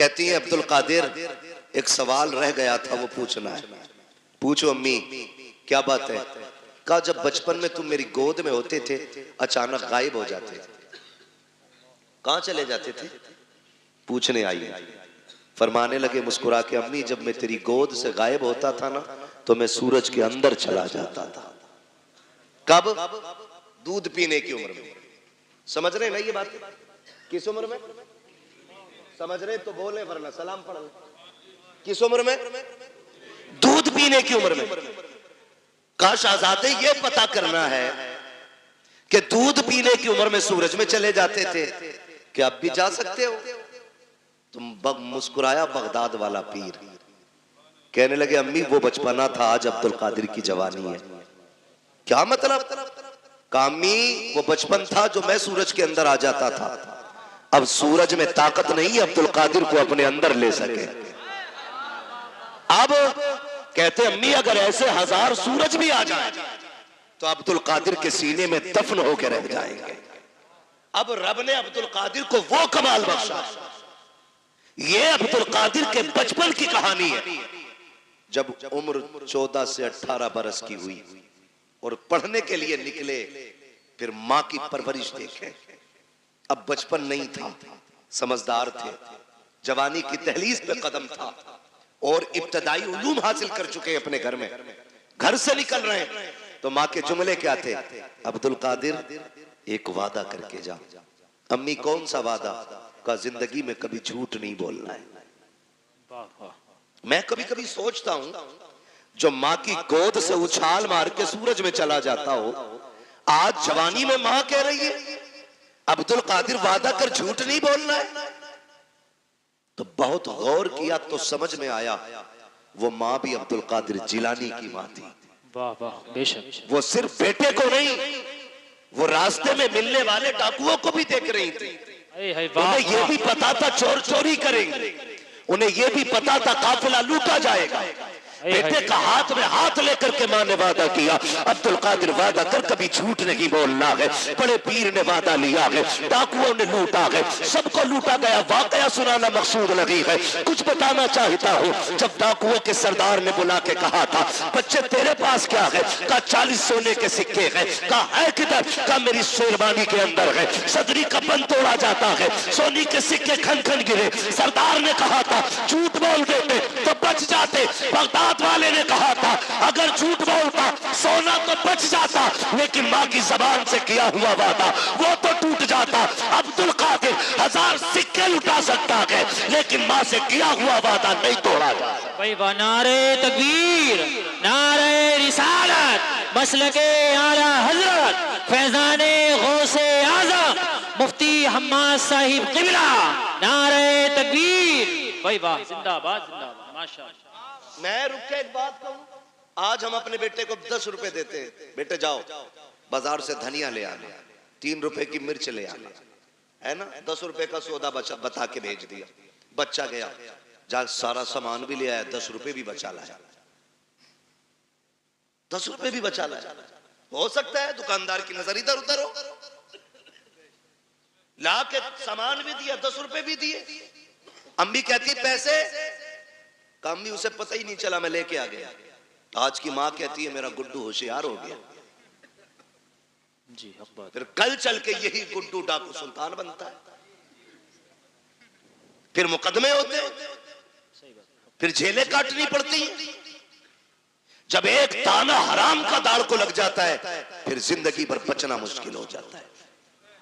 कहती है अब्दुल कादिर, एक सवाल रह गया था, वो पूछना है। पूछो अम्मी, क्या बात है? कहा जब बचपन में तुम मेरी गोद में होते थे अचानक गायब हो जाते थे, कहां चले जाते थे? पूछने आई है। फरमाने लगे मुस्कुरा के, अम्मी जब मैं तेरी गोद से गायब होता था ना तो मैं सूरज के अंदर चला जाता था। कब? दूध पीने की उम्र में। समझ रहे ना ये बात? किस उम्र में समझ रहे तो बोले, वरना सलाम पढ़ ले। किस उम्र में? दूध पीने की उम्र में। काश आजादे ये पता करना है कि दूध पीने की उम्र में सूरज में चले जाते थे, क्या अब भी जा सकते हो? तुम मुस्कुराया बगदाद वाला पीर। कहने लगे अम्मी वो बचपना था, आज अब्दुल कादिर की जवानी है। क्या मतलब? कामी वो बचपन था जो मैं सूरज के अंदर आ जाता था, अब सूरज में ताकत नहीं है अब्दुल कादिर को अपने अंदर ले सके। अब कहते अम्मी अगर ऐसे 1000 सूरज भी आ जाए तो अब्दुल कादिर के सीने में दफन होकर रह जाएंगे। अब रब ने अब्दुल कादिर को वो कमाल बख्शा। ये अब्दुल कादिर के बचपन की कहानी है। जब उम्र 14 से 18 बरस की हुई और पढ़ने के लिए निकले, फिर मां की परवरिश देखे। अब बचपन नहीं था, समझदार थे, जवानी की दहलीज पे कदम था और इब्तदाई उलूम हासिल कर चुके अपने घर में। घर से निकल रहे हैं तो मां के जुमले क्या थे? अब्दुल कादिर एक वादा करके जा। अम्मी कौन सा वादा? का जिंदगी में कभी झूठ नहीं बोलना है। मैं कभी कभी सोचता हूं जो मां की गोद से उछाल मार के सूरज में चला जाता हो, आज जवानी में मां कह रही है अब्दुल कादिर वादा कर झूठ नहीं बोलना है। तो बहुत गौर किया तो समझ में आया वो मां भी अब्दुल कादिर जिलानी की मां थी। वाह वाह, बेशक। वो सिर्फ बेटे को नहीं, वो रास्ते में मिलने वाले डाकुओं को भी देख रही थी। उन्हें ये भी पता था चोर चोरी करेंगे, उन्हें ये भी पता था काफिला लूटा जाएगा। बेटे का हाथ में हाथ लेकर के मां ने वादा किया, अब्दुल कादिर वादा कर कभी झूठ नहीं बोलना है। बड़े पीर ने वादा लिया है, डाकुओं ने लूटा है, सबको लूटा गया। वाकया सुनाना मकसूद नहीं है, कुछ बताना चाहता हूँ। जब डाकुओं के सरदार ने बुला के कहा था बच्चे तेरे पास क्या है? कहा 40 सोने के सिक्के हैं। कहा है किधर? कहा मेरी शेरवानी के अंदर है। सदरी का बंद तोड़ा जाता है, सोने के सिक्के खन खन गिरे। सरदार ने कहा था झूठ बोल देते तो बच जाते। बगदाद वाले ने कहा था अगर झूठ बोलता सोना तो बच जाता, लेकिन मां की जबान से किया हुआ वादा वो तो टूट जाता। अब्दुल कादिर 1000 सिक्के लुटा सकता है, लेकिन मां से किया हुआ वादा नहीं तोड़ा जाता। भाई नारे तकबीर, नारे रिसालत, मसलके आला हजरत फैजाने गौसे आजम मुफ्ती हम्माद साहिब किबला, नारे तकबीर। भाई वाह, जिंदाबाद जिंदाबाद, माशाअल्लाह। मैं रुक के एक बात कहूं, आज हम अपने बेटे को 10 रुपए देते हैं, बेटे जाओ बाजार से धनिया ले आना, 3 रुपए की मिर्च ले आना, है ना? 10 रुपए का सौदा बता के भेज दिया। बच्चा गया, जा सारा सामान भी ले आया, 10 रुपए भी बचा लाया। 10 रुपए भी बचा लाया। हो सकता है दुकानदार की नजर इधर उधर हो, ला के सामान भी दिया, 10 रुपए भी दिए। अम्मी कहती पैसे, अम्मी उसे पता ही नहीं चला, मैं लेके आ गया। आज की मां कहती है मेरा गुड्डू होशियार हो गया जी। फिर कल चल के यही गुड्डू डाकू सुल्तान बनता है, फिर मुकदमे होते हैं, फिर जेलें काटनी पड़ती हैं। जब एक ताना हराम का दाड़ को लग जाता है फिर जिंदगी भर बचना मुश्किल हो जाता है।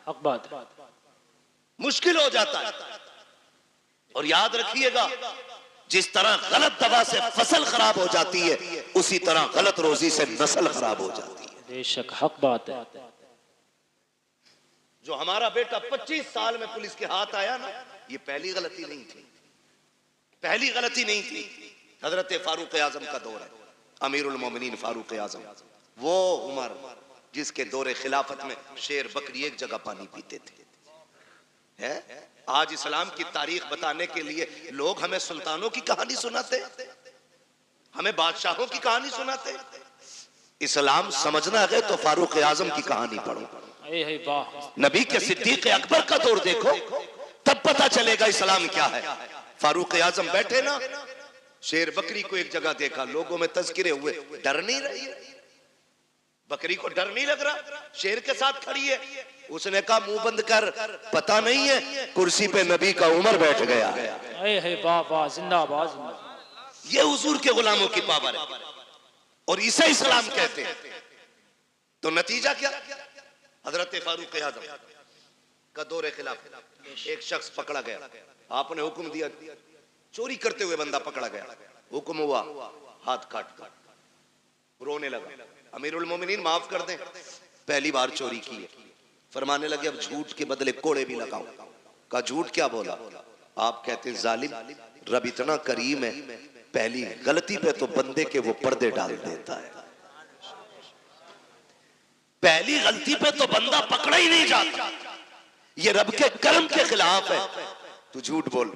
हक बात, मुश्किल हो जाता है। और याद रखिएगा, जिस तरह गलत दवा से फसल खराब हो जाती है, उसी तरह गलत रोजी से नस्ल खराब हो जाती है। बेशक हक बात है। जो हमारा बेटा 25 साल में पुलिस के हाथ आया ना, ये पहली गलती नहीं थी, पहली गलती नहीं थी। हजरत फारूक आजम का दौर है, अमीरुल मोमिनीन फारूक आजम, वो उमर जिसके दौरे खिलाफत में शेर बकरी एक जगह पानी पीते थे। है? आज इस्लाम की तारीख बताने के लिए लोग हमें सुल्तानों की कहानी सुनाते, हमें बादशाहों की कहानी सुनाते। इस्लाम समझना है तो फारूक आजम की कहानी पढ़ो, नबी के सिद्दीक अकबर का दौर देखो, तब पता चलेगा इस्लाम क्या है। फारूक आजम बैठे ना, शेर बकरी को एक जगह देखा, लोगों में तज़किरे हुए, डर नहीं रही, बकरी को डर नहीं लग रहा, शेर के साथ खड़ी है। उसने कहा मुंह बंद कर, पता नहीं है कुर्सी पे नबी का उमर बैठ गया है। वाह वाह, जिंदाबाद जिंदाबाद। ये हुजूर के गुलामों की पावर है और इसे इस्लाम कहते हैं। तो नतीजा क्या? हजरत फारूक आजम का दौरे खिलाफ एक शख्स पकड़ा गया, आपने हुक्म दिया, चोरी करते हुए बंदा पकड़ा गया, हुक्म हुआ हाथ काट, रोने लगा, अमीरुल मोमिनीन माफ कर दें, पहली बार चोरी की है। फरमाने लगे अब झूठ के बदले कोड़े भी लगाओ। का झूठ क्या बोला? आप कहते जालिम, रब इतना करीम है, पहली गलती पे तो बंदे के वो पर्दे डाल देता है, पहली गलती पे तो बंदा पकड़ा ही नहीं जाता, ये रब के कर्म के खिलाफ है, तू झूठ बोल।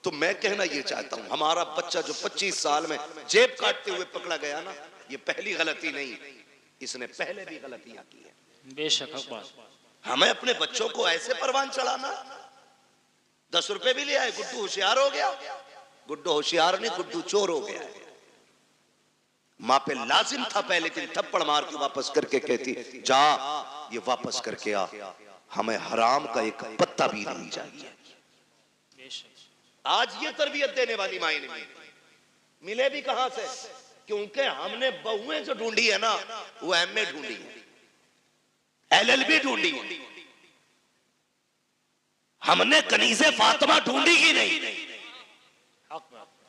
तो मैं कहना ये चाहता हूं, हमारा बच्चा जो 25 साल में जेब काटते हुए पकड़ा गया ना, ये पहली गलती नहीं, इसने पहले भी गलतियां की है। बेशक हक बात। हमें अपने बच्चों को ऐसे परवान चढ़ाना, 10 रुपए भी ले आए, गुड्डू होशियार हो गया, गुड्डू होशियार नहीं, गुड्डू चोर हो गया है। माँ पे लाजिम था पहले दिन थप्पड़ मार के वापस करके कहती जा ये वापस करके आ, हमें हराम का एक पत्ता भी नहीं चाहिए। आज ये तरबियत देने वाली माँ नहीं मिले भी कहां से? क्योंकि हमने बहुएं जो ढूंढी है ना, वो एमए ढूंढी है, एलएलबी ढूंढी है, हमने कनीज़े फातिमा ढूंढी ही नहीं।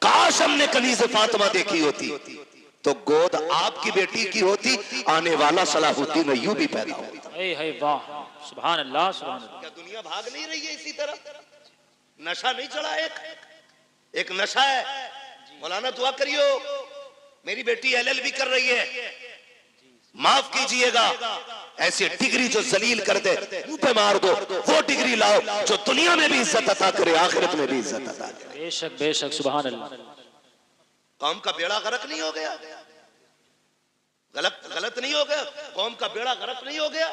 काश हमने कनीज़े फातिमा देखी होती तो गोद आपकी बेटी की होती, आने वाला सलाहुद्दीन अय्यूबी पैदा होता। वाह, सुभान अल्लाह सुभान अल्लाह। क्या दुनिया भाग नहीं रही है इसी तरह? नशा नहीं चढ़ा, एक नशा है। मौलाना दुआ करियो, मेरी बेटी एलएलबी कर रही है, माफ कीजिएगा, ऐसी डिग्री जो जलील कर दे मुंह पे मार दो, वो डिग्री लाओ जो दुनिया में भी इज्जत अता करे, आखिरत में भी इज्जत अता करे। बेशक बेशक, सुभान अल्लाह। कौम का बेड़ा गर्क नहीं हो गया? गलत नहीं हो गया? कौम का बेड़ा गर्क नहीं हो गया?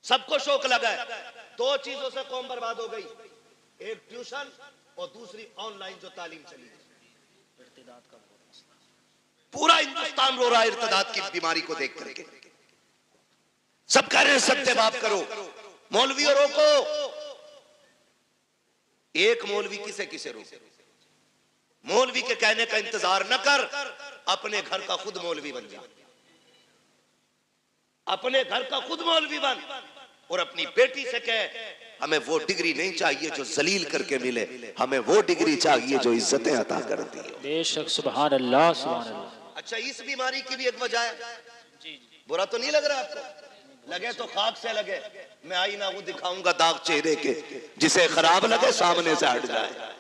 सबको शौक लगा है, 2 चीजों से कौम बर्बाद हो गई, एक ट्यूशन और दूसरी ऑनलाइन जो तालीम चली। पूरा हिंदुस्तान रो रहा है इर्तिदाद की बीमारी को देख करके। सब कह रहे हैं सत्य बात करो, मौलवियों रोको। एक मौलवी किसे किसे रोके? मौलवी के कहने का इंतजार न कर, अपने घर का खुद मौलवी बन जा, अपने घर का खुद मौलवी बन और अपनी बेटी से कह हमें वो डिग्री नहीं चाहिए जो जलील करके मिले, हमें वो डिग्री चाहिए जो इज्जतें अता करती है। बेशक, सुभान अल्लाह सुभान अल्लाह। अच्छा, इस बीमारी की भी एक वजह है, बुरा तो नहीं लग रहा आपको? लगे तो खाक से लगे, मैं आईना वो दिखाऊंगा दाग चेहरे के, जिसे खराब लगे सामने से हट जाए।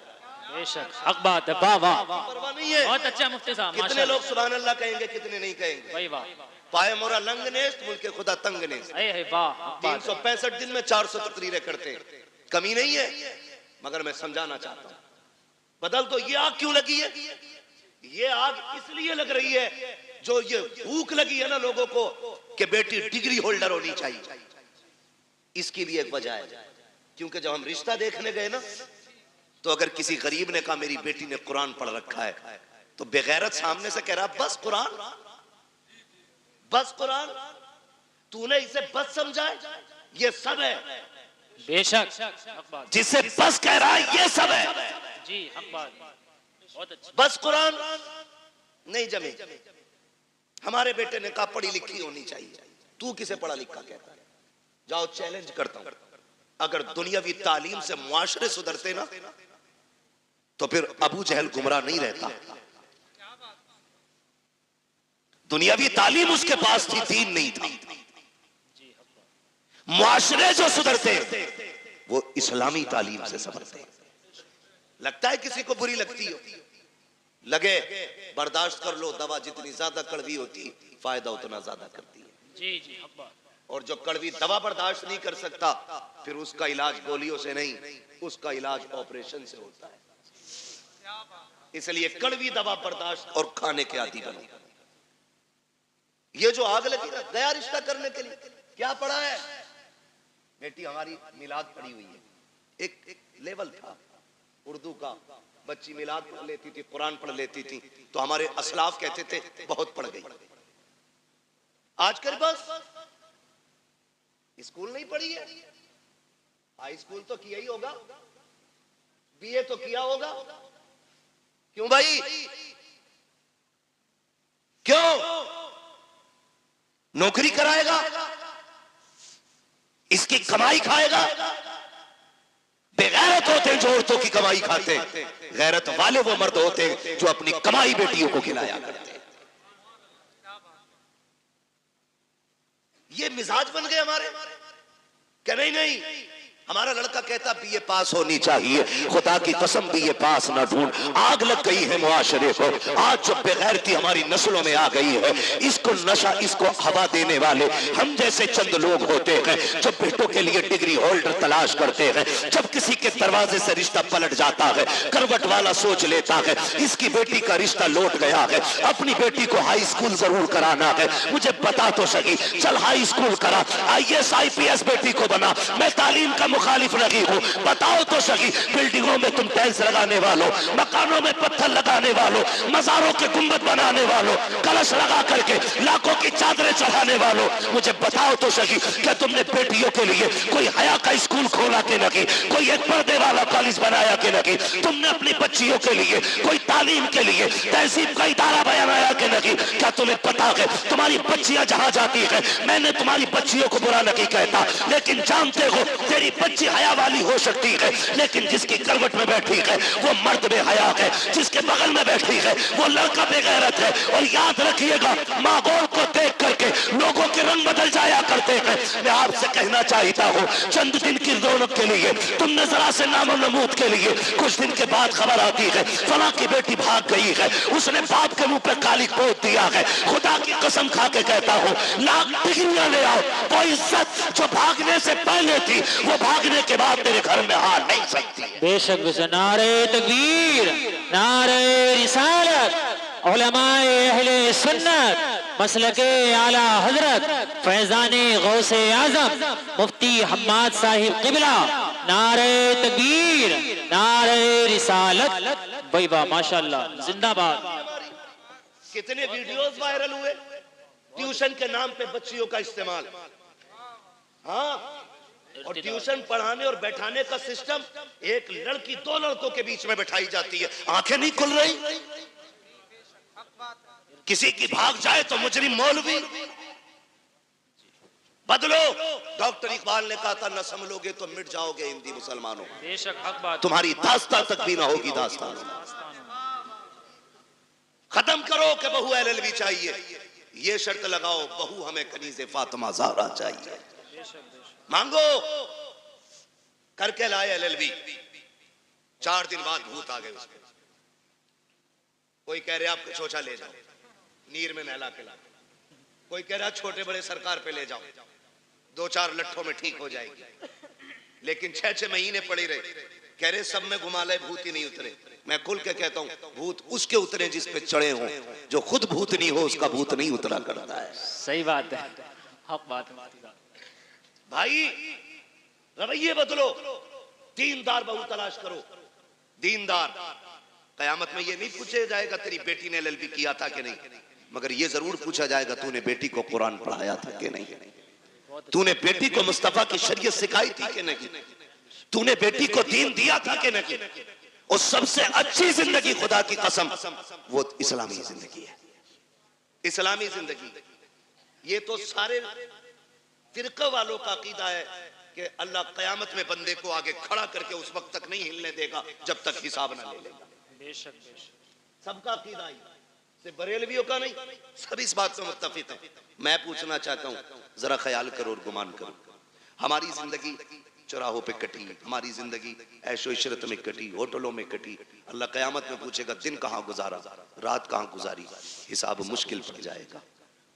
बेशक हक बात है, वाह वाह, परवाह नहीं है। बहुत अच्छा मुफ्ती साहब, कितने लोग सुभान अल्लाह कहेंगे, कितने नहीं कहेंगे? भाई वाह, पाए मोरा लंग नेस्त, मुल्के खुदा तंग नेस्त। वाह, 365 दिन में 400 तकरीरें करते हैं, कमी नहीं है, मगर मैं समझाना चाहता हूं, बदल तो ये आग क्यों लगी है? ये आग इसलिए लग रही है, जो ये भूख लगी है ना लोगों को कि बेटी डिग्री होल्डर होनी चाहिए, इसकी भी एक वजह है। क्योंकि जब हम रिश्ता देखने गए ना, तो अगर किसी गरीब ने कहा मेरी बेटी ने कुरान पढ़ रखा है, तो बेगैरत सामने से कह रहा बस कुरान, बस कुरान, तूने इसे बस समझा है, ये सब है। बेशक, जिसे बस कह रहा है ये सब है जी, हक बात, बहुत अच्छा। बस कुरान नहीं जमे। हमारे बेटे ने कहा पढ़ी लिखी होनी चाहिए, तू किसे पढ़ा लिखा कहता है? जाओ चैलेंज करता हूं, अगर दुनियावी तालीम से मुआशरे सुधरते ना, तो फिर अबू जहल गुमराह नहीं रहता। दुनियावी तालीम उसके पास थी, दीन नहीं था। मुआशरे जो सुधरते वो इस्लामी तालीम से संभलते। लगता है किसी को बुरी लगती हो, लगे बर्दाश्त कर लो, दवा जितनी ज्यादा कड़वी होती फायदा उतना ज्यादा करती है। जी जी, हक बात। और जो कड़वी दवा बर्दाश्त नहीं कर सकता, फिर उसका इलाज गोलियों से नहीं, उसका इलाज ऑपरेशन से होता है। इसलिए कड़वी दवा बर्दाश्त और खाने के आदी बनो। ये जो आग लगी ना, गया रिश्ता करने के लिए, क्या पढ़ा है? बेटी हमारी मिलाद पड़ी हुई है, एक लेवल था, उर्दू का, बच्ची मिलाद पढ़ लेती थी, कुरान पढ़ लेती थी, तो हमारे असलाफ कहते थे बहुत पढ़ गई। आजकल बस स्कूल नहीं पढ़ी है, हाई स्कूल तो किया ही होगा, बीए तो किया होगा। क्यों भाई, क्यों? नौकरी कराएगा, इसकी कमाई खाएगा। बेगैरत होते हैं जो औरतों की कमाई खाते हैं, गैरत वाले वो मर्द होते हैं जो अपनी कमाई बेटियों को खिलाया करते हैं। ये मिजाज बन गए हमारे। क्या नहीं नहीं, हमारा लड़का कहता बीए पास होनी चाहिए, खुदा की कसम बीए पास ना ढूंढ, आग लग गई है मुआशरे को। आज जो बेगैरती हमारी नस्लों में आ गई है, इसको नशा, इसको हवा देने वाले हम जैसे चंद लोग होते हैं जो बेटों के लिए डिग्री होल्डर तलाश करते हैं। जब किसी के दरवाजे से रिश्ता पलट जाता है, करवट वाला सोच लेता है इसकी बेटी का रिश्ता लौट गया है, अपनी बेटी को हाई स्कूल जरूर कराना है। मुझे बता तो सही, चल हाई स्कूल करा, IAS IPS बेटी को बना, मैं तालीम का मुखालिफ नहीं हूं, बताओ तो सही। बिल्डिंगों में तुम टाइल्स लगाने वालों, मकानों में पत्थर लगाने वालों, मज़ारों के गुंबद बनाने वालों, कलश लगा करके लाखों की चादरें चढ़ाने वालों, मुझे बताओ तो सही, क्या तुमने बेटियों के लिए कोई हया का स्कूल खोला के नहीं, कोई एक पर्दे वाला कॉलेज बनाया के नहीं, तुमने अपनी बच्चियों के लिए कोई तालीम के लिए तहजीब का इदारा बनाया के नहीं? क्या तुम्हें पता है तुम्हारी बच्चियां जहां जाती है, मैंने तुम्हारी बच्चियों को बुरा नहीं कहता, लेकिन जानते हो तेरी बच्ची हया वाली हो सकती है, लेकिन जिसकी करवट में बैठी है वो मर्द बेहया है, जिसके बगल में बैठी है वो लड़का बेगैरत है। और याद रखिएगा, माहौल को देख करके लोगों के रंग बदल जाया करते हैं। मैं आपसे कहना चाहता हूँ, चंद दिन की रौनक के लिए तुमने जरा से नामो नमूद के लिए, कुछ दिन के बाद खबर आती है फला की बेटी भाग गई है, उसने बाप के मुंह पे कालिक पोत दिया है। खुदा की कसम खा के कहता हूँ, लाख डिग्रियां ले आओ, वो इज्जत जो भागने से पहले थी वो भागने के बाद तेरे घर में आ नहीं सकती है। बेशक नारे तकबीर, नारे रिसालत, उलमाए अहले सुन्नत, मसलके आला हजरत फैजाने गौसे आजम मुफ्ती हम्माद साहिब किबला, नारे तकबीर, नारे रिसालत, भाई वाह माशाल्लाह, जिंदाबाद। कितने वीडियोस वायरल हुए ट्यूशन के नाम पे बच्चियों का इस्तेमाल। हाँ, और ट्यूशन पढ़ाने और बैठाने का सिस्टम, एक लड़की दो लड़कों के बीच में बैठाई जाती है, आंखें नहीं खुल रही। किसी की भाग जाए तो मुजरिम मौलवी। बदलो, डॉक्टर इकबाल ने कहा था, न संभलोगे तो मिट जाओगे हिंदी मुसलमानों, बेशक हक बात, तुम्हारी दास्तां तक भी ना होगी दास्तां। खत्म करो कि बहू LLB चाहिए, ये शर्त लगाओ बहू हमें कनीज़े फातिमा ज़हरा चाहिए। मांगो, करके लाए LLB, 4 दिन बाद भूत आ गए उसके। कोई कह रहे आप चोचा ले जाओ, नीर में नहला के ला, कोई कह रहा छोटे बड़े सरकार पे ले जाओ, 2-4 लट्ठों में ठीक हो जाएगी। लेकिन 6-6 महीने पड़े रहे, कह रहे सब में घुमा ले, भूत ही नहीं उतरे। मैं खुल के कहता हूँ, भूत उसके उतरे जिस पे चढ़े हों, जो खुद भूत नहीं हो उसका भूत नहीं उतरा करता है। सही बात है, हक बात है भाई। रवैये बदलो, दीनदार बहू तलाश करो, दीनदार। कयामत में ये नहीं पूछा जाएगा तेरी बेटी ने LLB किया था कि नहीं, मगर ये जरूर पूछा जाएगा तूने बेटी को कुरान पढ़ाया था कि नहीं, तूने बेटी को मुस्तफा की शरीयत सिखाई थी कि नहीं, तूने बेटी को दीन दिया था कि नहीं। और सबसे अच्छी जिंदगी, खुदा की कसम, वो इस्लामी जिंदगी है, इस्लामी जिंदगी। ये तो सारे फिरका वालों का अकीदा है कि अल्लाह कयामत में बंदे को आगे खड़ा करके उस वक्त तक नहीं हिलने देगा जब तक हिसाब ना ले लेगा। बेशक बेशक सबका अकीदा है, सिर्फ बरेलवियों का नहीं, सब इस बात से मुत्तफिक है। मैं पूछना चाहता हूँ, जरा ख्याल करो और गुमान करो, हमारी जिंदगी चौराहों पे कटी, हमारी जिंदगी ऐशो इशरत में कटी, होटलों में कटी। अल्लाह कयामत में पूछेगा दिन कहाँ गुजारा, रात कहाँ गुजारी, हिसाब मुश्किल पड़ जाएगा।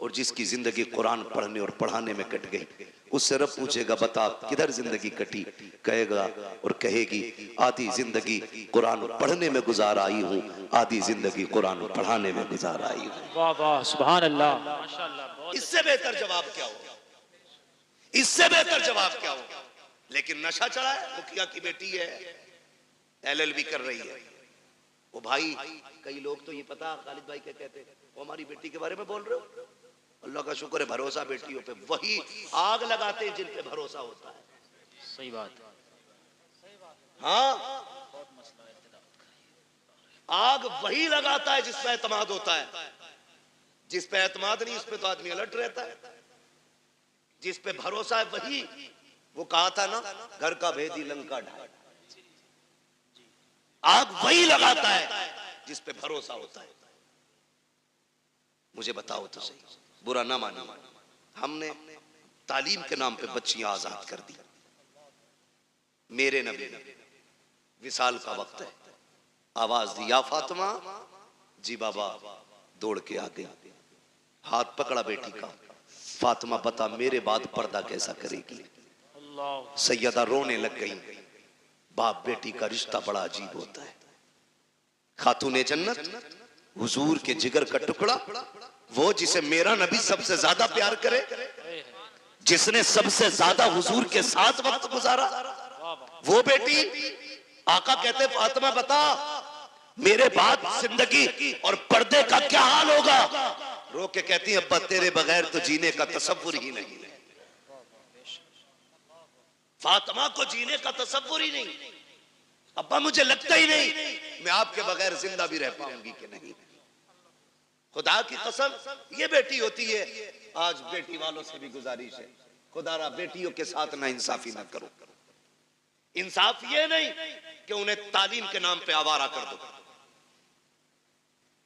और जिसकी जिंदगी कुरान पढ़ने और पढ़ाने में कट गई, उससे रब पूछेगा बता किधर जिंदगी कटी, कहेगा और कहेगी आधी जिंदगी कुरान पढ़ने में गुजार आई हूँ, आधी जिंदगी कुरान पढ़ाने में गुजार आई हूँ। वाह वाह सुभान अल्लाह माशाअल्लाह। इससे बेहतर जवाब क्या होगा, इससे बेहतर जवाब क्या होगा। लेकिन नशा चढ़ा है, मुखिया की बेटी है, LLB कर रही है। वो भाई, कई लोग तो ये पता खालिद भाई क्या कहते हैं, वो हमारी बेटी के बारे में बोल रहे हो, अल्लाह का शुक्र है भरोसा बेटियों पे, वही आग लगाते हैं जिन पे भरोसा होता है। सही बात। हाँ, आग वही लगाता है जिस पे एतमाद होता है, जिस पे एतमाद नहीं उस पे तो आदमी अलर्ट रहता है, जिस पे भरोसा है वही, वो कहा था ना, घर का भेदी लंका ढाए, आग वही लगाता है जिस पे भरोसा होता है। मुझे बताओ तो सही, बुरा ना मानो, हमने तालीम के नाम पे बच्चियां आजाद कर दी। मेरे नबी ने विसाल का वक्त है, आवाज दी, या फातिमा, जी बाबा, दौड़ के आ गई, हाथ पकड़ा बेटी का, फातिमा बता मेरे बाद पर्दा कैसा करेगी। सैयदा रोने लग गई। बाप बेटी का रिश्ता बड़ा अजीब होता है। खातूने जन्नत, हुजूर के जिगर का टुकड़ा, वो जिसे मेरा नबी सबसे ज्यादा प्यार करे, जिसने सबसे ज्यादा हुजूर के साथ वक्त गुजारा, वो बेटी, आका कहते फातिमा बता मेरे बाद जिंदगी और पर्दे का क्या हाल होगा। रो के कहती अब्बा तेरे बगैर तो जीने का तसव्वुर ही नहीं। फातिमा को जीने का तसव्वुर ही नहीं, अब्बा मुझे लगता ही नहीं मैं आपके बगैर जिंदा भी रह पाऊंगी कि नहीं। खुदा की कसम ये बेटी होती है। आज बेटी वालों से भी गुजारिश है, खुदारा बेटियों के साथ ना इंसाफी ना करो। इंसाफ ये नहीं कि उन्हें तालीम के नाम पे आवारा कर दो,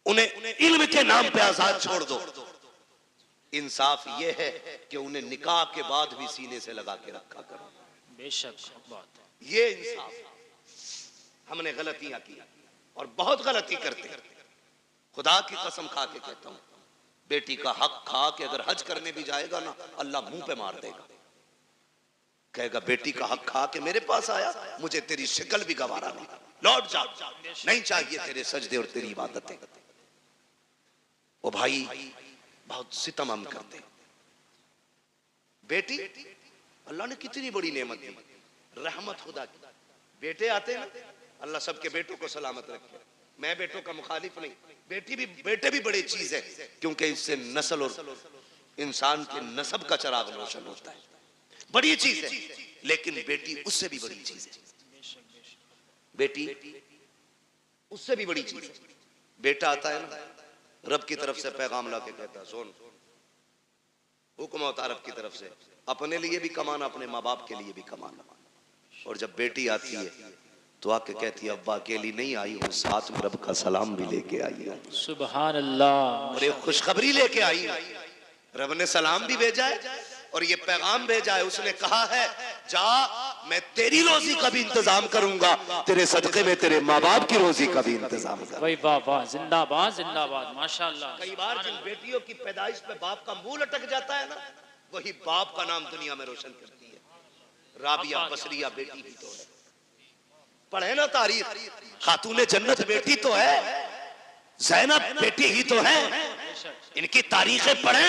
उन्हें इल्म के नाम पे आजाद छोड़ दो। इंसाफ ये है कि उन्हें निकाह के बाद भी सीने से लगा के रखा करो। बेशक बात, ये इंसाफ। हमने गलतियां की और बहुत गलती करते, खुदा की कसम खा के कहता हूं, बेटी का हक खा के अगर हज करने भी जाएगा ना, अल्लाह मुंह पे मार देगा, कहेगा बेटी का हक खा के मेरे पास आया, मुझे तेरी शक्ल भी गवारा नहीं, लौट जा, नहीं चाहिए तेरे सजदे और तेरी इबादतें। वो भाई बहुत सितम हम करते। बेटी अल्लाह ने कितनी बड़ी नेमत दी, रहमत खुदा की। बेटे आते हैं ना, अल्लाह सबके बेटों को सलामत रखे। मैं बेटों का मुखालिफ नहीं, बेटे भी बड़ी चीज है, क्योंकि इससे नस्ल और इंसान के नस्ब का चिराग रोशन होता है, बड़ी चीज है। लेकिन बेटी उससे भी बड़ी चीज है, बेटी उससे भी बड़ी चीज है। बेटा आता है ना, रब की तरफ से पैगाम ला के कहता है सुन, हुक्म होता है रब की तरफ से, अपने लिए भी कमाना, अपने माँ बाप के लिए भी कमाना। और जब बेटी आती है तो आके कहती है अब्बा अकेली नहीं आई हूँ, साथ में रब का सलाम भी लेके आई हूँ। सुभान अल्लाह। और एक खुशखबरी लेके आई हूँ, रब ने सलाम भी भेजा है और ये पैगाम भेजा है। उसने कहा है जा, मैं तेरी रोजी का भी इंतजाम करूंगा, तेरे सदके में तेरे माँ बाप की रोजी का भी इंतजाम करूंगा। वही वाह वाह, जिंदाबाद जिंदाबाद, माशाअल्लाह। कई बार जिन बेटियों की पैदाइश पे बाप का मुंह लटक जाता है ना, वही बाप का नाम दुनिया में रोशन करती है। राबिया बसरिया बेटी ही तो है, पढ़े ना तारीख, खातूने जन्नत बेटी तो है, ज़ैनब बेटी ही तो है, इनकी तारीखें पढ़े।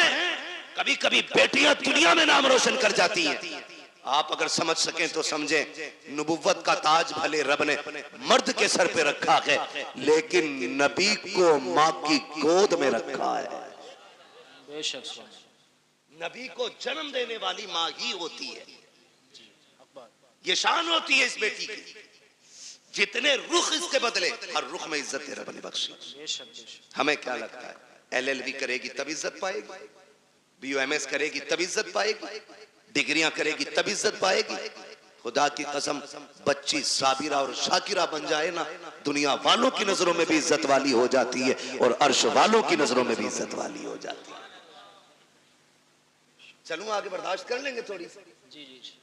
कभी कभी बेटियां दुनिया में नाम रोशन कर जाती हैं। आप अगर समझ सकें तो समझें, नबुव्वत का ताज भले रब ने मर्द के सर पे रखा है, लेकिन नबी को माँ की गोद में रखा है। बेशक नबी को जन्म देने वाली माँ ही होती है, ये शान होती है इस बेटी की। जितने रुख इसके बदले, हर रुख में इज्जत रब ने बख्शी। हमें क्या लगता है, LLB करेगी तब इज्जत पाएगी, BUMS करेगी तब इज्जत पाएगी, डिग्रियां करेगी तब इज्जत पाएगी। खुदा की कसम, बच्ची साबिरा और शाकिरा बन जाए ना, दुनिया वालों की नजरों में भी इज्जत वाली हो जाती है और अर्श वालों की नजरों में भी इज्जत वाली हो जाती है। चलूं आगे, बर्दाश्त कर लेंगे थोड़ी सी, जी जी,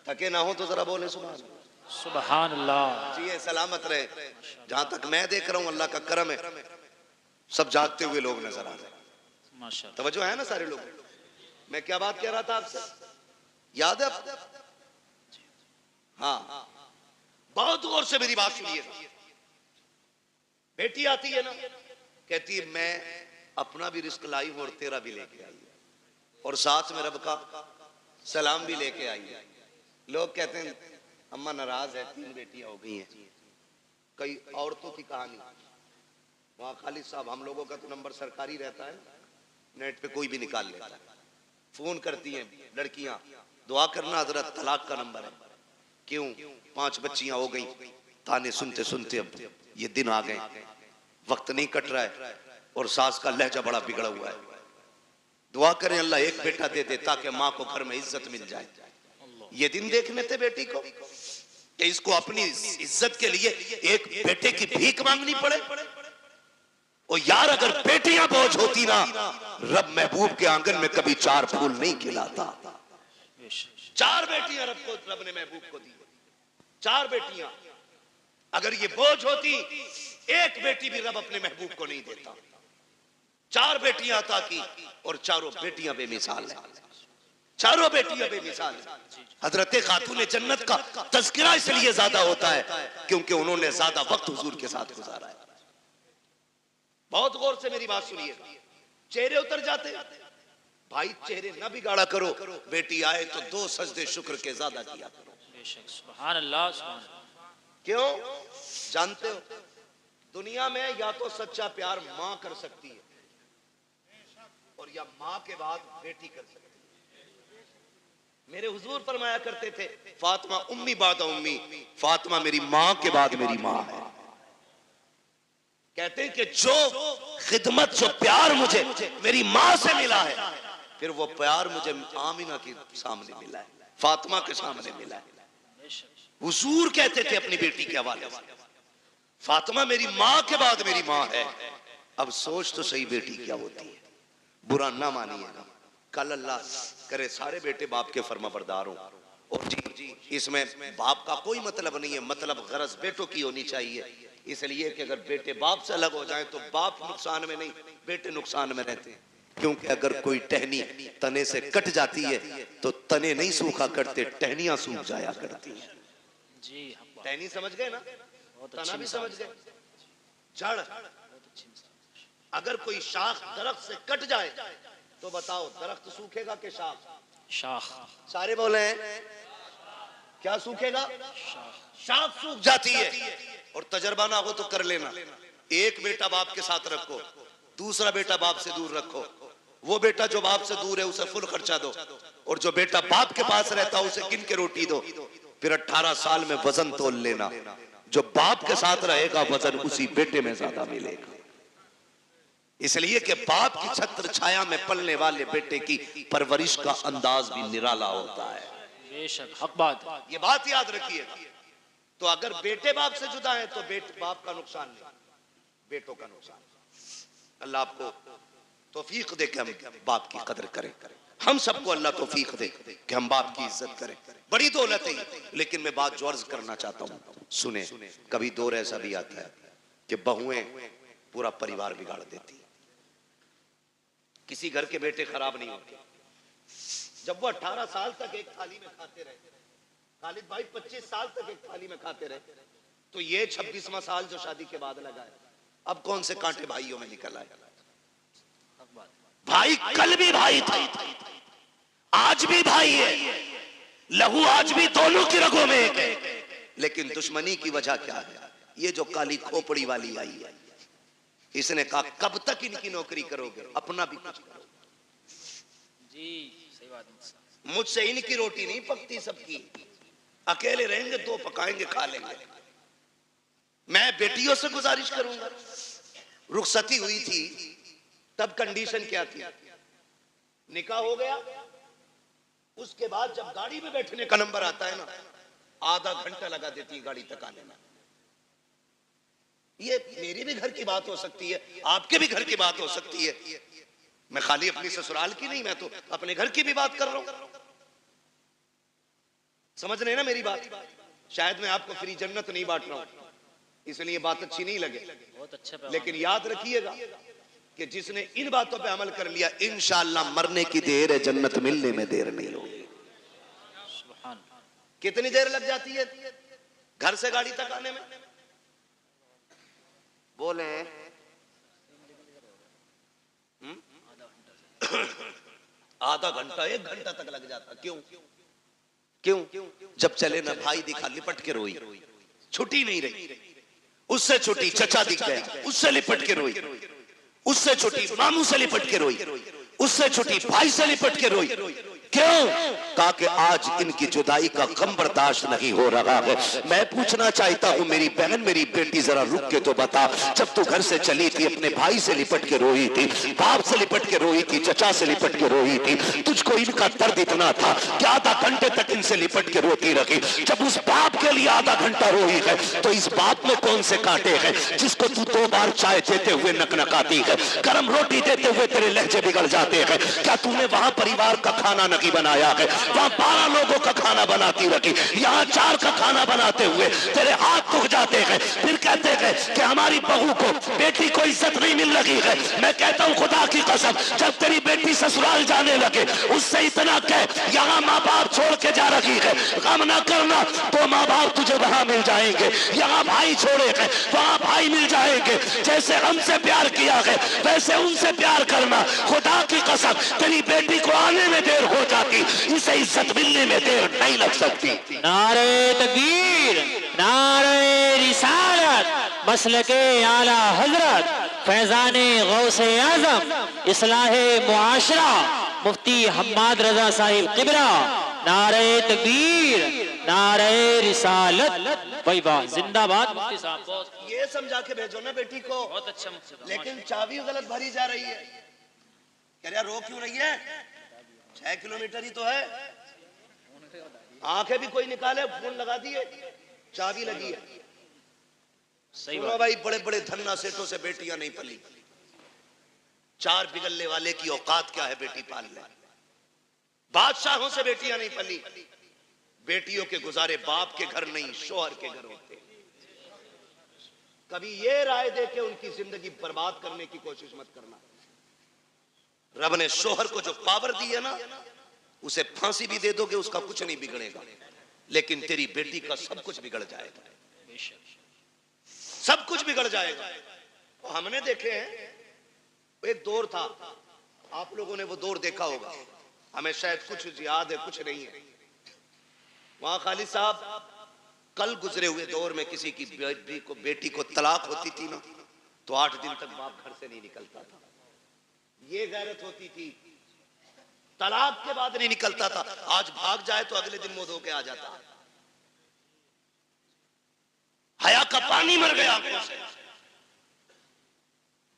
थके ना हो तो जरा बोले सुभान अल्लाह। जी सलामत रहे। जहां तक मैं देख रहा हूं अल्लाह का करम है, सब जागते हुए लोग नजर आ रहे हैं, माशाअल्लाह। तवज्जो है ना सारे लोग। मैं क्या बात कह रहा था आपसे, याद है? हाँ, बहुत गौर से मेरी बात सुनिए। बेटी आती है ना, कहती है मैं अपना भी रिस्क लाई हूं और तेरा भी लेके आई है, और साथ में रब का सलाम भी लेके आई है। लोग कहते हैं अम्मा नाराज है, 3 बेटियां हो गई हैं। कई औरतों की कहानी, वहां खालिद साहब, हम लोगों का तो नंबर सरकारी रहता है, नेट पे कोई भी निकाल लेता है। फोन करती हैं लड़कियां, दुआ करना हजरत तलाक का नंबर है। क्यों? 5 बच्चियां हो गई, ताने सुनते सुनते अब ये दिन आ गए, वक्त नहीं कट रहा है और सास का लहजा बड़ा बिगड़ा हुआ है। दुआ करें अल्लाह एक बेटा दे दे ताकि माँ को घर में इज्जत मिल जाए। ये दिन देखने थे बेटी को कि इसको अपनी इज्जत के लिए एक बेटे की भीख मांगनी पड़े। और यार अगर बेटियां बोझ होती ना, रब महबूब के आंगन में कभी 4 फूल नहीं खिलाता। 4 बेटियां रब ने महबूब को दी, 4 बेटियां। अगर ये बोझ होती, एक बेटी भी रब अपने महबूब को नहीं देता। 4 बेटियां अता की और चारों बेटियां बेमिसाल है, चारों बेटियां बेमिसाल है। हजरत खातून जन्नत का तज़किरा इसलिए ज्यादा होता है क्योंकि उन्होंने ज्यादा वक्त हुजूर के साथ गुजारा है। बहुत गौर से मेरी बात सुनिएगा, चेहरे उतर जाते भाई, चेहरे ना बिगाड़ा करो, बेटी आए तो 2 सजदे शुक्र के ज्यादा किया करो। सुभान अल्लाह, सुभान अल्लाह। क्यों? जानते हो दुनिया में या तो सच्चा प्यार मां कर सकती है और या मां के बाद बेटी कर सकती है। मेरे हुजूर फरमाया करते थे, फातिमा उम्मी बाद उम्मी, फातिमा मेरी मां के बाद मेरी मां है। कहते हैं कि जो खिदमत, जो प्यार मुझे मेरी मां से मिला है, फिर वो प्यार मुझे आमिना के सामने मिला है, फातिमा के सामने मिला है। हुजूर कहते थे अपनी बेटी के हवाले से, फातिमा मेरी मां के बाद मेरी मां है। अब सोच तो सही बेटी क्या होती है, बुरा ना मानिएगा। कल अल्लाह करे सारे बेटे बाप के फर्माबरदार हो। और जी इसमें बाप का कोई मतलब नहीं है, मतलब गरज बेटों की होनी चाहिए। इसलिए कि अगर बेटे बाप से अलग हो जाए तो बाप नुकसान में नहीं, बेटे नुकसान में रहते हैं। क्योंकि अगर कोई टहनी तने से कट जाती है तो तने नहीं सूखा करते, टहनियां सूख जाया करती हैं। जी, टहनी समझ गए ना, तना भी समझ गए, जड़। अगर कोई शाख दरख्त से कट जाए तो बताओ दरख्त सूखेगा कि शाख? शाख। सारे बोले हैं क्या सूखेगा? शाख सूख जाती है। और तजर्बा ना हो तो कर लेना, एक बेटा बाप के साथ रखो, दूसरा बेटा बाप से दूर रखो। वो बेटा जो बाप से दूर है उसे फुल खर्चा दो, और जो बेटा बाप के पास रहता है उसे गिन के रोटी दो। फिर 18 साल में वजन तोल लेना, जो बाप के साथ रहेगा वजन उसी बेटे में ज्यादा मिलेगा। इसलिए कि बाप की छत्र छाया में पलने वाले बेटे की परवरिश का अंदाज भी निराला होता है। बेशक हक बात, ये बात याद रखिएगा। तो अगर बेटे बाप से जुदा है तो बाप का नुकसान नहीं, बेटों का नुकसान। अल्लाह आपको तौफीक दे कि हम बाप की कदर करें। हम सबको अल्लाह तौफीक दे कि हम बाप की इज्जत करें। बड़ी दौलत है, लेकिन मैं बात जो अर्ज करना चाहता हूँ सुने। कभी दौर ऐसा भी आता है कि बहुएं पूरा परिवार बिगाड़ देती है। किसी घर के बेटे खराब नहीं होते। जब वो 18 साल तक एक थाली में खाते रहे, खालिद भाई 25 साल तक एक थाली में खाते रहे, तो ये 26वां साल जो शादी के बाद लगा है, अब कौन से कांटे भाइयों में निकल आए? भाई कल भी भाई था, आज भी भाई है, लहू आज भी दोनों की रगों में एक है। लेकिन दुश्मनी की वजह क्या है? ये जो काली खोपड़ी वाली आई है, इसने कहा कब तक इनकी नौकरी करोगे, अपना भी कुछ करो। जी सही बात। मुझसे इनकी रोटी नहीं पकती सबकी, अकेले रहेंगे 2 पकाएंगे खा लेंगे। मैं बेटियों से गुजारिश करूंगा। रुखसती हुई थी तब कंडीशन क्या थी? निकाह हो गया, उसके बाद जब गाड़ी में बैठने का नंबर आता है ना, आधा घंटा लगा देती है गाड़ी तक आने में। ये मेरी भी घर की बात हो सकती है, आपके भी घर की बात हो सकती है। मैं खाली अपनी ससुराल की नहीं, मैं तो अपने घर की भी बात कर रहा हूं। समझ रहे हैं ना मेरी बात? शायद मैं आपको फ्री जन्नत नहीं बांट रहा हूं, इसलिए बात अच्छी नहीं लगे, बहुत अच्छा। लेकिन याद रखिएगा कि जिसने इन बातों पे अमल कर लिया, इंशाअल्लाह मरने की देर है, जन्नत मिलने में देर नहीं होगी। कितनी देर लग जाती है घर से गाड़ी तक आने में? बोले आधा घंटा 1 घंटा तक लग जाता। क्यों? क्यों? जब चले ना भाई दिखा लिपट के रोई, छुट्टी नहीं रही। उससे छोटी चचा दिख गया, उससे लिपट के रोई, उससे छोटी मामू से लिपट के रोई, उससे छोटी भाई से लिपट के रोई। क्यों? कहा कि आज इनकी जुदाई का गम बर्दाश्त नहीं हो रहा है। मैं पूछना चाहता हूं मेरी बहन, मेरी बेटी, जरा रुक के तो बता, जब तू घर से चली थी अपने भाई से लिपट के रोई थी, बाप से लिपट के रोई थी, चचा से लिपट के रोई थी, तुझको इनका दर्द इतना था कि आधा घंटे तक इनसे लिपट के रोती रही। जब उस बाप के लिए आधा घंटा रोई है तो इस बाप में कौन से कांटे हैं जिसको तू 2 बार चाय देते हुए नकनकाती है, गर्म रोटी देते हुए तेरे लहजे बिगड़ जाते हैं। क्या तूने वहां परिवार का खाना नहीं बनाया है? वहां 12 लोगों का खाना बनाती रही, यहाँ 4 का खाना बनाते हुए तेरे हाथ दुख जाते हैं। फिर कहते हैं कि हमारी बहू को, बेटी को इज्जत नहीं मिल रही है। मैं कहता हूं खुदा की कसम, जब तेरी बेटी ससुराल जाने लगे उससे इतना कह, यहाँ माँ बाप छोड़ के जा रही है, गम ना करना, तो माँ बाप तुझे वहां मिल जाएंगे। यहाँ भाई छोड़े हैं, वहां भाई मिल जाएंगे। जैसे हमसे प्यार किया है वैसे उनसे प्यार करना। खुदा की कसम, तेरी बेटी को आने में देर हो जाती, इसे इज्जत मिलने में देर नहीं लग सकती। नारे तकबीर, नारे रिसालत, मसलके आला हजरत, फैजाने गौसे आजम, इस्लाहे मुआशरा, मुफ्ती हम्माद रजा साहिब किबरा। नारे तकबीर, नारे रिसालत, भाई वाह, जिंदाबाद मुफ्ती साहब। बहुत ये समझा के भेजो ना बेटी को। बहुत अच्छा मुफ्ती साहब। लेकिन चाबी गलत भरी जा रही है। कह रहा रो क्यों रही है? 6 किलोमीटर ही तो है। आंखें भी कोई निकाले, फोन लगा दिए, चाबी लगी है। सही सुनो बात। भाई, बड़े बड़े धन्ना सेठों से बेटियां नहीं पली। 4 बिगलने वाले की औकात क्या है बेटी पाल ले? बादशाहों से बेटियां नहीं पली। बेटियों के गुजारे बाप के घर नहीं, शोहर के घर होते। कभी ये राय दे के उनकी जिंदगी बर्बाद करने की कोशिश मत करना। रब ने शोहर को जो पावर दी है ना, उसे फांसी भी दे दोगे उसका कुछ नहीं बिगड़ेगा, लेकिन तेरी बेटी का सब कुछ बिगड़ जाएगा, सब कुछ बिगड़ जाएगा। और हमने देखे हैं, एक दौर था, आप लोगों ने वो दौर देखा होगा, हमें शायद कुछ याद है कुछ नहीं है। वहां खालिद साहब, कल गुजरे हुए दौर में किसी की बेटी को तलाक होती थी ना, तो 8 दिन तक बाप घर से नहीं निकलता था। ये गैरत होती थी, तलाक के बाद नहीं निकलता था। आज भाग जाए तो अगले दिन मुंह धो के आ जाता। हया का पानी मर गया आंखों से।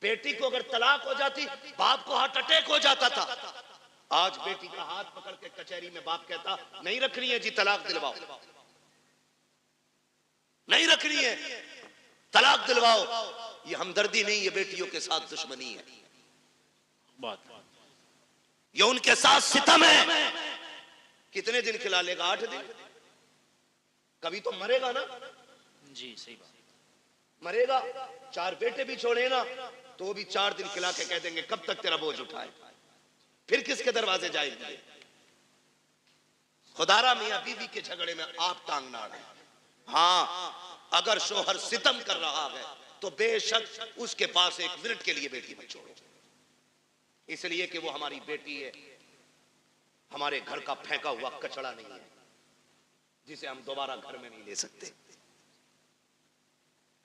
बेटी को अगर तलाक हो जाती, बाप को हार्ट अटैक हो जाता था। आज बेटी का हाथ पकड़ के कचहरी में बाप कहता, नहीं रखनी है जी, तलाक दिलवाओ, नहीं रखनी है, तलाक दिलवाओ। ये हमदर्दी नहीं, ये बेटियों के साथ दुश्मनी है, बात ये उनके साथ सितम है। कितने दिन खिला लेगा? 8 दिन। कभी तो मरेगा ना। जी सही बात। मरेगा। 4 बेटे भी छोड़े ना, तो भी 4 दिन खिला के कह देंगे कब तक तेरा बोझ उठाए, फिर किसके दरवाजे जाएंगे? खुदारा मियां बीवी के झगड़े में आप टांग ना अड़ाएं। हाँ, अगर शोहर सितम कर रहा है तो बेशक उसके पास 1 मिनट के लिए बेटी मत छोड़ो, इसलिए कि वो हमारी बेटी है, हमारे घर का फेंका हुआ कचड़ा नहीं है जिसे हम दोबारा घर में नहीं ले सकते।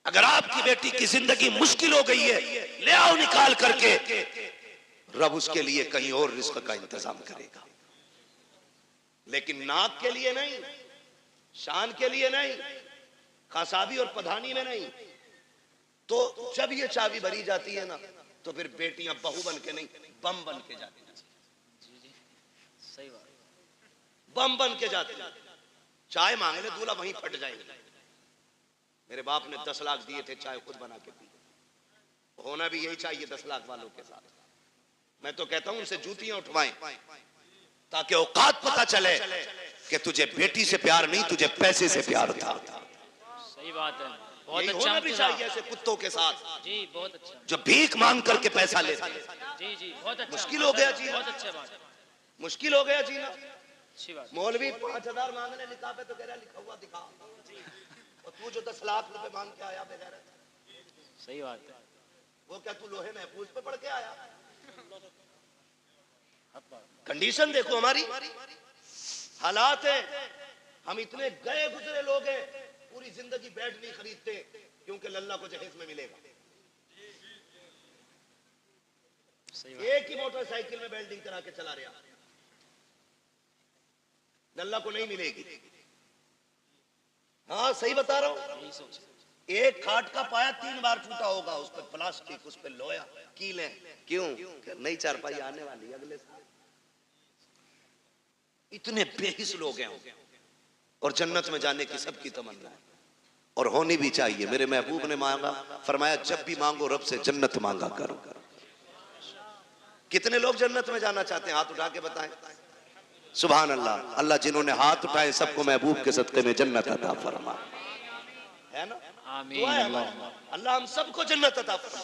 अगर आपकी बेटी की जिंदगी मुश्किल हो गई है, ले आओ निकाल करके, रब उसके लिए कहीं और रिस्क का इंतजाम करेगा, लेकिन नाक के लिए नहीं, शान के लिए नहीं, कासाबी और पधानी में नहीं। तो जब ये चाबी भरी जाती है ना, तो फिर बेटियां बहू बन के नहीं, बम बन के जाती हैं। सही बात। बम बन के जाती हैं। चाय मांगे ले दूल्हा वहीं फट जाएगा। मेरे बाप ने 10 लाख दिए थे, चाय खुद बना के पी। होना भी यही चाहिए 10 लाख वालों के साथ। मैं तो कहता हूं उनसे जूतियां उठवाएं, ताकि औकात पता चले कि तुझे बेटी से प्यार नहीं, तुझे पैसे से प्यार था। सही बात है, बहुत यही अच्छा होना भी चाहिए ऐसे कुत्तों के साथ, जी बहुत अच्छा। जो भीख मांग करके पैसा लेते हैं। जी जी बहुत अच्छा। मुश्किल हो गया जी, बहुत अच्छा बात, मुश्किल हो गया जीना। अच्छी बात। मौलवी 5000 मांगने निकाह पे तो कह रहा लिखा हुआ दिखा, और तू जो 10 लाख रुपए मांग के आया बेगैर, सही बात है। वो क्या तू लोहे महफूज पे पढ़ के आया? कंडीशन देखो हमारी, हालात है। हम इतने गए गुजरे लोग हैं, पूरी जिंदगी बेड नहीं खरीदते, क्योंकि लल्ला को जहेज में मिलेगा। सही बात। एक ही मोटरसाइकिल में वेल्डिंग करा के चला रहा, लल्ला को नहीं मिलेगी। हाँ सही बता रहा हूं। यही सोच। एक खाट का पाया 3 बार टूटा होगा, उस पर प्लास्टिक, उस पर लोहा, कीलें, क्यों? नई चारपाई आने वाली अगले साल। इतने बेहिस लोग हैं और जन्नत में जाने की सबकी तमन्ना है और होनी भी चाहिए। मेरे महबूब ने मांगा, फरमाया जब भी मांगो रब से जन्नत मांगा करो। कितने लोग जन्नत में जाना चाहते हैं? हाथ उठा के बताएं। सुभान अल्लाह। अल्लाह जिन्होंने हाथ उठाए सबको महबूब के सदके में जन्नत अता फरमा, है ना? आमीन। दुआ है हमारी, अल्लाह हम सबको जन्नत अता फरमा।